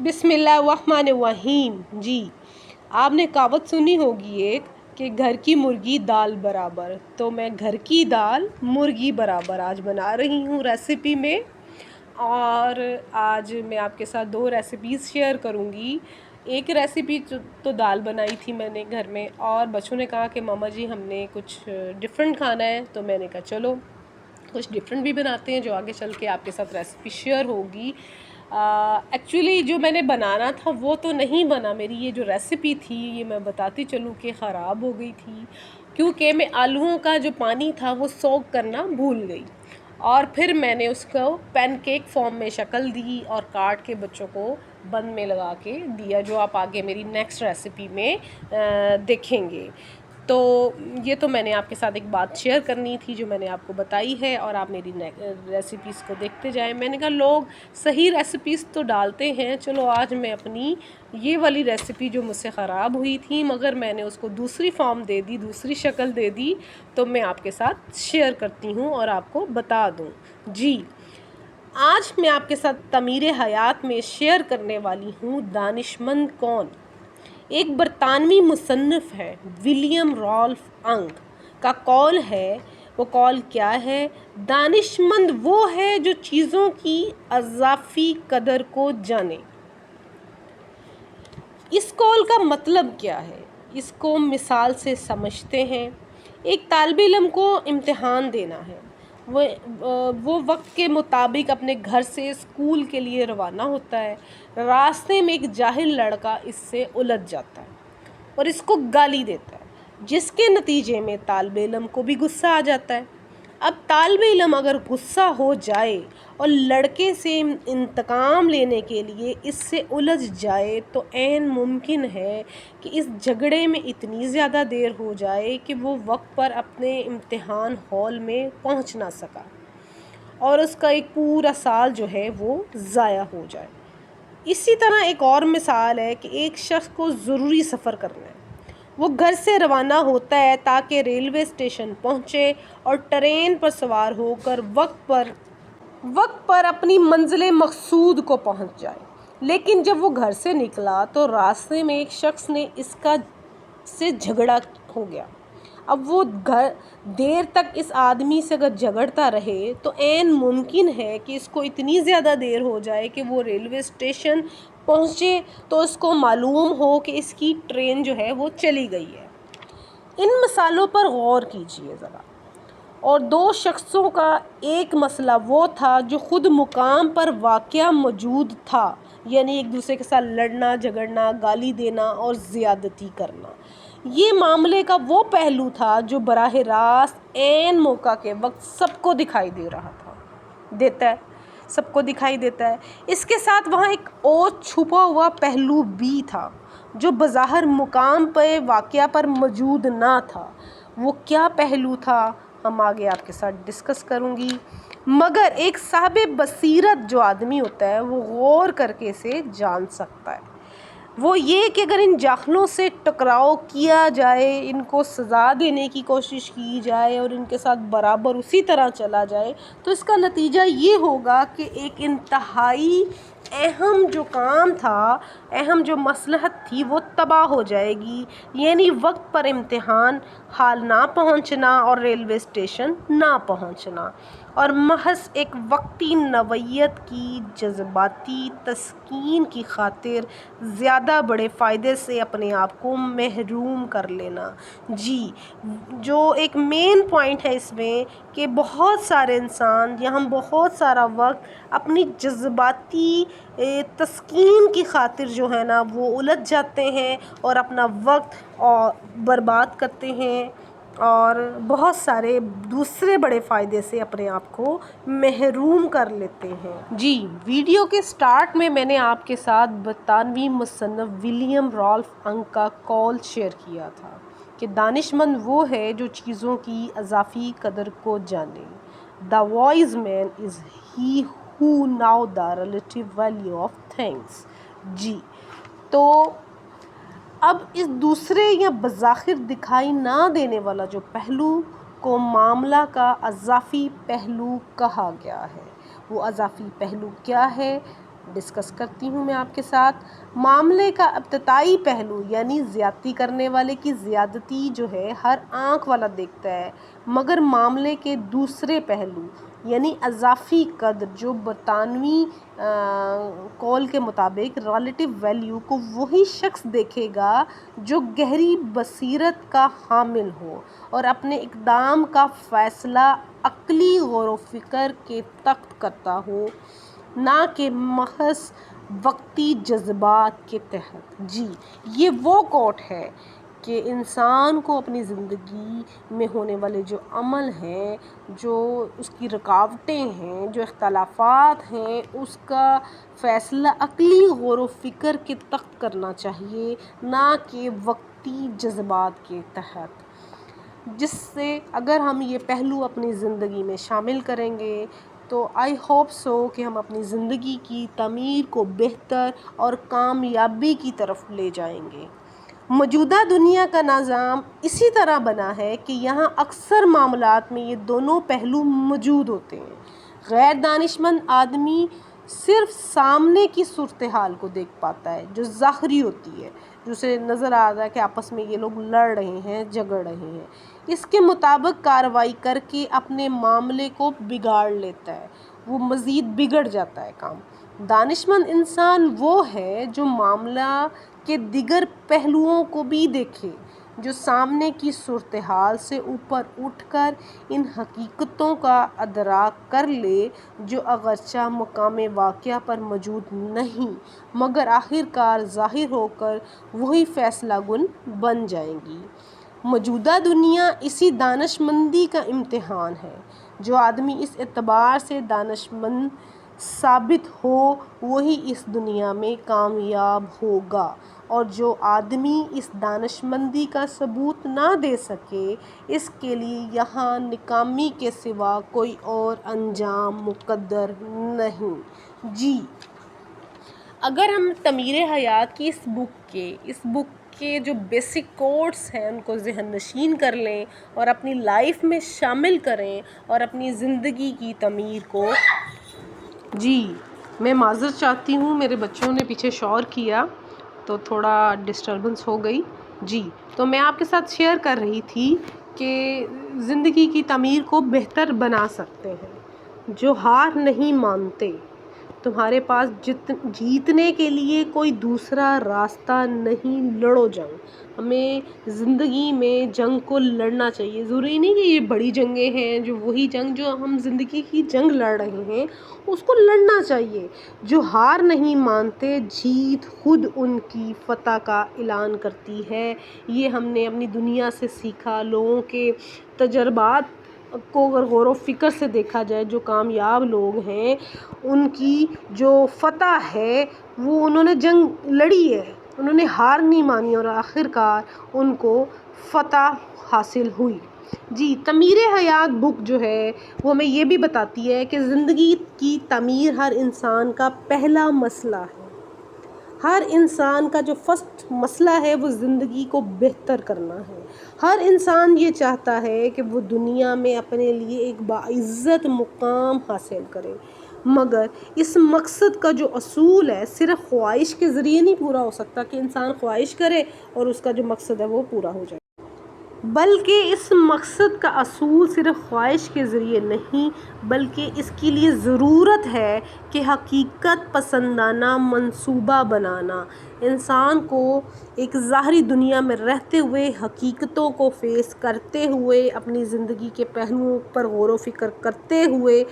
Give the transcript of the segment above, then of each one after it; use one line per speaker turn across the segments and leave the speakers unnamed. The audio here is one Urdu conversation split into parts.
بسم اللہ الرحمن الرحیم۔ جی آپ نے کہاوت سنی ہوگی ایک کہ گھر کی مرغی دال برابر، تو میں گھر کی دال مرغی برابر آج بنا رہی ہوں ریسیپی میں، اور آج میں آپ کے ساتھ دو ریسیپیز شیئر کروں گی۔ ایک ریسیپی تو دال بنائی تھی میں نے گھر میں، اور بچوں نے کہا کہ ماما جی ہم نے کچھ ڈفرینٹ کھانا ہے، تو میں نے کہا چلو کچھ ڈفرینٹ بھی بناتے ہیں جو آگے چل کے آپ کے ساتھ ریسیپی شیئر ہوگی۔ ایکچولی جو میں نے بنانا تھا وہ تو نہیں بنا، میری یہ جو ریسیپی تھی یہ میں بتاتی چلوں کہ خراب ہو گئی تھی، کیونکہ میں آلوؤں کا جو پانی تھا وہ سوک کرنا بھول گئی، اور پھر میں نے اس کو پین کیک فارم میں شکل دی اور کاٹ کے بچوں کو بند میں لگا کے دیا، جو آپ آگے میری نیکسٹ ریسیپی میں دیکھیں گے۔ تو یہ تو میں نے آپ کے ساتھ ایک بات شیئر کرنی تھی جو میں نے آپ کو بتائی ہے، اور آپ میری ریسیپیز کو دیکھتے جائیں۔ میں نے کہا لوگ صحیح ریسیپیز تو ڈالتے ہیں، چلو آج میں اپنی یہ والی ریسیپی جو مجھ سے خراب ہوئی تھی مگر میں نے اس کو دوسری فارم دے دی، دوسری شکل دے دی، تو میں آپ کے ساتھ شیئر کرتی ہوں اور آپ کو بتا دوں۔ جی آج میں آپ کے ساتھ تعمیر حیات میں شیئر کرنے والی ہوں دانشمند کون۔ ایک برطانوی مصنف ہے ولیم رالف انگ کا قول ہے، وہ قول کیا ہے؟ دانشمند وہ ہے جو چیزوں کی اضافی قدر کو جانے۔ اس قول کا مطلب کیا ہے؟ اس کو مثال سے سمجھتے ہیں۔ ایک طالب علم کو امتحان دینا ہے، وہ وقت کے مطابق اپنے گھر سے اسکول کے لیے روانہ ہوتا ہے۔ راستے میں ایک جاہل لڑکا اس سے الجھ جاتا ہے اور اس کو گالی دیتا ہے، جس کے نتیجے میں طالب علم کو بھی غصہ آ جاتا ہے۔ اب طالب علم اگر غصہ ہو جائے اور لڑکے سے انتقام لینے کے لیے اس سے الجھ جائے تو عین ممکن ہے کہ اس جھگڑے میں اتنی زیادہ دیر ہو جائے کہ وہ وقت پر اپنے امتحان ہال میں پہنچ نہ سکا، اور اس کا ایک پورا سال جو ہے وہ ضائع ہو جائے۔ اسی طرح ایک اور مثال ہے کہ ایک شخص کو ضروری سفر کرنا ہے، وہ گھر سے روانہ ہوتا ہے تاکہ ریلوے اسٹیشن پہنچے اور ٹرین پر سوار ہو کر وقت پر اپنی منزل مقصود کو پہنچ جائے، لیکن جب وہ گھر سے نکلا تو راستے میں ایک شخص نے سے جھگڑا ہو گیا۔ اب وہ دیر تک اس آدمی سے اگر جھگڑتا رہے تو عین ممکن ہے کہ اس کو اتنی زیادہ دیر ہو جائے کہ وہ ریلوے اسٹیشن پہنچے تو اس کو معلوم ہو کہ اس کی ٹرین جو ہے وہ چلی گئی ہے۔ ان مثالوں پر غور کیجیے ذرا، اور دو شخصوں کا ایک مسئلہ وہ تھا جو خود مقام پر واقع موجود تھا، یعنی ایک دوسرے کے ساتھ لڑنا جھگڑنا، گالی دینا اور زیادتی کرنا۔ یہ معاملے کا وہ پہلو تھا جو براہ راست عین موقع کے وقت سب کو دکھائی دیتا ہے۔ اس کے ساتھ وہاں ایک اور چھپا ہوا پہلو بھی تھا جو بظاہر مقام پہ واقعہ پر موجود نہ تھا۔ وہ کیا پہلو تھا ہم آگے آپ کے ساتھ ڈسکس کروں گی، مگر ایک صاحب بصیرت جو آدمی ہوتا ہے وہ غور کر کے اسے جان سکتا ہے۔ وہ یہ کہ اگر ان جاہلوں سے ٹکراؤ کیا جائے، ان کو سزا دینے کی کوشش کی جائے اور ان کے ساتھ برابر اسی طرح چلا جائے تو اس کا نتیجہ یہ ہوگا کہ ایک انتہائی اہم جو کام تھا، اہم جو مصلحت تھی وہ تباہ ہو جائے گی، یعنی وقت پر امتحان ہال نہ پہنچنا اور ریلوے اسٹیشن نہ پہنچنا، اور محض ایک وقتی نوعیت کی جذباتی تسکین کی خاطر زیادہ بڑے فائدے سے اپنے آپ کو محروم کر لینا۔ جی جو ایک مین پوائنٹ ہے اس میں کہ بہت سارے انسان یا ہم بہت سارا وقت اپنی جذباتی تسکین کی خاطر جو ہے نا وہ الجھ جاتے ہیں اور اپنا وقت برباد کرتے ہیں، اور بہت سارے دوسرے بڑے فائدے سے اپنے آپ کو محروم کر لیتے ہیں۔ جی ویڈیو کے سٹارٹ میں نے آپ کے ساتھ برطانوی مصنف ولیم رالف انگ کا قول شیئر کیا تھا کہ دانشمند وہ ہے جو چیزوں کی اضافی قدر کو جانے۔ The wise man is he who knows the relative value of things۔ جی تو اب اس دوسرے یا بظاہر دکھائی نہ دینے والا جو پہلو کو معاملہ کا اضافی پہلو کہا گیا ہے۔ وہ اضافی پہلو کیا ہے؟ ڈسکس کرتی ہوں میں آپ کے ساتھ۔ معاملے کا ابتدائی پہلو یعنی زیادتی کرنے والے کی زیادتی جو ہے ہر آنکھ والا دیکھتا ہے، مگر معاملے کے دوسرے پہلو یعنی اضافی قدر جو برطانوی قول کے مطابق ریلیٹیو ویلیو کو وہی شخص دیکھے گا جو گہری بصیرت کا حامل ہو اور اپنے اقدام کا فیصلہ عقلی غور و فکر کے تحت کرتا ہو، نہ کہ محض وقتی جذبات کے تحت۔ جی، یہ وہ کوٹ ہے کہ انسان کو اپنی زندگی میں ہونے والے جو عمل ہیں، جو اس کی رکاوٹیں ہیں، جو اختلافات ہیں، اس کا فیصلہ عقلی غور و فکر کے تحت کرنا چاہیے، نہ کہ وقتی جذبات کے تحت۔ جس سے اگر ہم یہ پہلو اپنی زندگی میں شامل کریں گے تو آئی ہوپ سو کہ ہم اپنی زندگی کی تعمیر کو بہتر اور کامیابی کی طرف لے جائیں گے۔ موجودہ دنیا کا نظام اسی طرح بنا ہے کہ یہاں اکثر معاملات میں یہ دونوں پہلو موجود ہوتے ہیں۔ غیر دانشمند آدمی صرف سامنے کی صورتحال کو دیکھ پاتا ہے جو ظاہری ہوتی ہے، جو اسے نظر آتا ہے کہ آپس میں یہ لوگ لڑ رہے ہیں، جھگڑ رہے ہیں، اس کے مطابق کارروائی کر کے اپنے معاملے کو بگاڑ لیتا ہے، وہ مزید بگڑ جاتا ہے کام۔ دانشمند انسان وہ ہے جو معاملہ کے دیگر پہلوؤں کو بھی دیکھے، جو سامنے کی صورتحال سے اوپر اٹھ کر ان حقیقتوں کا ادراک کر لے جو اگرچہ مقام واقعہ پر موجود نہیں مگر آخرکار ظاہر ہو کر وہی فیصلہ کن بن جائیں گی۔ موجودہ دنیا اسی دانشمندی کا امتحان ہے۔ جو آدمی اس اعتبار سے دانشمند ثابت ہو وہی اس دنیا میں کامیاب ہوگا، اور جو آدمی اس دانشمندی کا ثبوت نہ دے سکے اس کے لیے یہاں ناکامی کے سوا کوئی اور انجام مقدر نہیں۔ جی، اگر ہم تعمیر حیات کی اس بک کے جو بیسک کوٹس ہیں ان کو ذہن نشین کر لیں اور اپنی لائف میں شامل کریں اور اپنی زندگی کی تعمیر کو جی، میں معذرت چاہتی ہوں، میرے بچوں نے پیچھے شور کیا تو تھوڑا ڈسٹربنس ہو گئی۔ جی، تو میں آپ کے ساتھ شیئر کر رہی تھی کہ زندگی کی تعمیر کو بہتر بنا سکتے ہیں جو ہار نہیں مانتے۔ تمہارے پاس جیتنے کے لیے کوئی دوسرا راستہ نہیں، لڑو جنگ۔ ہمیں زندگی میں جنگ کو لڑنا چاہیے، ضروری نہیں کہ یہ بڑی جنگیں ہیں، جو وہی جنگ جو ہم زندگی کی جنگ لڑ رہے ہیں اس کو لڑنا چاہیے۔ جو ہار نہیں مانتے، جیت خود ان کی فتح کا اعلان کرتی ہے۔ یہ ہم نے اپنی دنیا سے سیکھا، لوگوں کے تجربات کو اگر غور و فکر سے دیکھا جائے، جو کامیاب لوگ ہیں ان کی جو فتح ہے وہ انہوں نے جنگ لڑی ہے، انہوں نے ہار نہیں مانی اور آخرکار ان کو فتح حاصل ہوئی۔ جی، تعمیر حیات بک جو ہے وہ ہمیں یہ بھی بتاتی ہے کہ زندگی کی تعمیر ہر انسان کا پہلا مسئلہ ہے۔ ہر انسان کا جو فرسٹ مسئلہ ہے وہ زندگی کو بہتر کرنا ہے۔ ہر انسان یہ چاہتا ہے کہ وہ دنیا میں اپنے لیے ایک باعزت مقام حاصل کرے، مگر اس مقصد کا جو اصول ہے صرف خواہش کے ذریعے نہیں پورا ہو سکتا کہ انسان خواہش کرے اور اس کا جو مقصد ہے وہ پورا ہو جائے، بلکہ اس مقصد کا اصول صرف خواہش کے ذریعے نہیں بلکہ اس کے لیے ضرورت ہے کہ حقیقت پسندانہ منصوبہ بنانا۔ انسان کو ایک ظاہری دنیا میں رہتے ہوئے حقیقتوں کو فیس کرتے ہوئے اپنی زندگی کے پہلوؤں پر غور و فکر کرتے ہوئے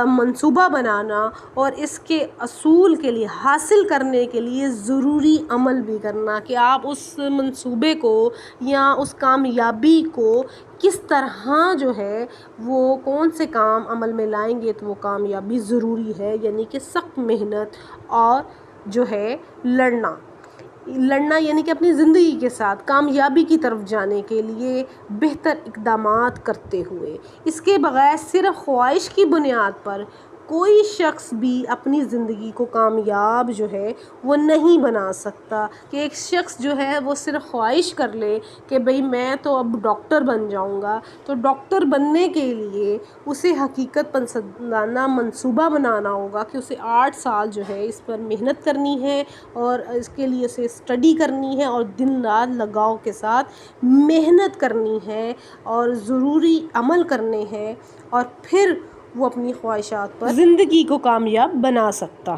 منصوبہ بنانا اور اس کے اصول کے لیے حاصل کرنے کے لیے ضروری عمل بھی کرنا کہ آپ اس منصوبے کو یا اس کامیابی کو کس طرح جو ہے وہ کون سے کام عمل میں لائیں گے تو وہ کامیابی ضروری ہے، یعنی کہ سخت محنت اور جو ہے لڑنا یعنی کہ اپنی زندگی کے ساتھ کامیابی کی طرف جانے کے لیے بہتر اقدامات کرتے ہوئے۔ اس کے بغیر صرف خواہش کی بنیاد پر کوئی شخص بھی اپنی زندگی کو کامیاب جو ہے وہ نہیں بنا سکتا کہ ایک شخص جو ہے وہ صرف خواہش کر لے کہ بھئی میں تو اب ڈاکٹر بن جاؤں گا. تو ڈاکٹر بننے کے لیے اسے حقیقت پسندانہ منصوبہ بنانا ہوگا کہ اسے 8 سال جو ہے اس پر محنت کرنی ہے اور اس کے لیے اسے اسٹڈی کرنی ہے اور دن رات لگاؤ کے ساتھ محنت کرنی ہے اور ضروری عمل کرنے ہیں، اور پھر وہ اپنی خواہشات پر زندگی کو کامیاب بنا سکتا ہے.